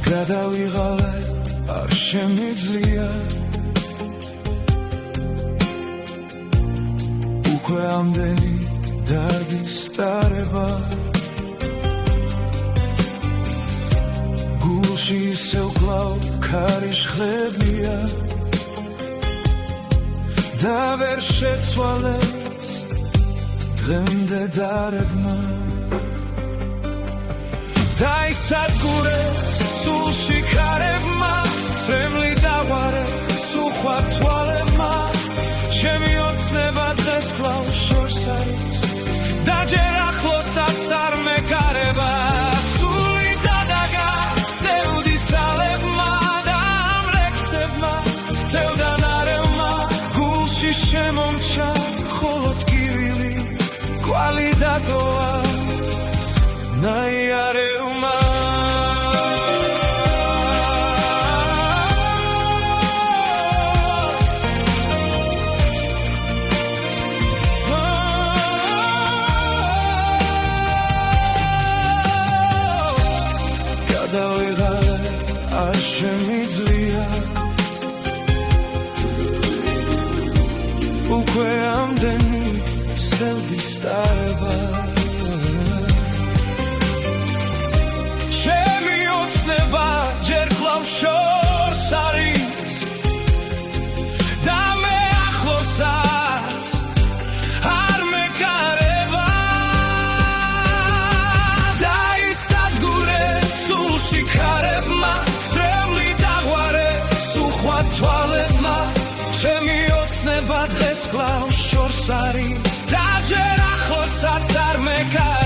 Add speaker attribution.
Speaker 1: გადავიღალე არ შემიძლია უკვე ამდენი დარდის ტარება გულში ისევ კლავ ქარიშხლებია და ვერ შეცვალეს დღემდე დარებმა დაისადგურეს სულში ქარებმა წრემლი დავარეს უხვա თვალებმა ჩემი ოცნება დღეს კლავ შორს არის და ჯერ ახლოსაც არ მეკარება სული დადაგა სევდის ალებმა და ამ ლექსებმა სევდან არევმა გულში შემომჩა მხოლოდ კივილი კვალი დატოვა ნაიარევმა გადავიღალე არ შემიძლია უკვე ამდენი სევდის ტარება ჯერ კლავ შორს არის და მე ახლოსაც არ მეკარება დაისადგურეს სულში ქარებმა წრემლი დაღვარეს უხვად თვალებმა ჩემი ოცნება დღეს კლავ შორს არის და ჯერ ახლოსაც არ მეკარება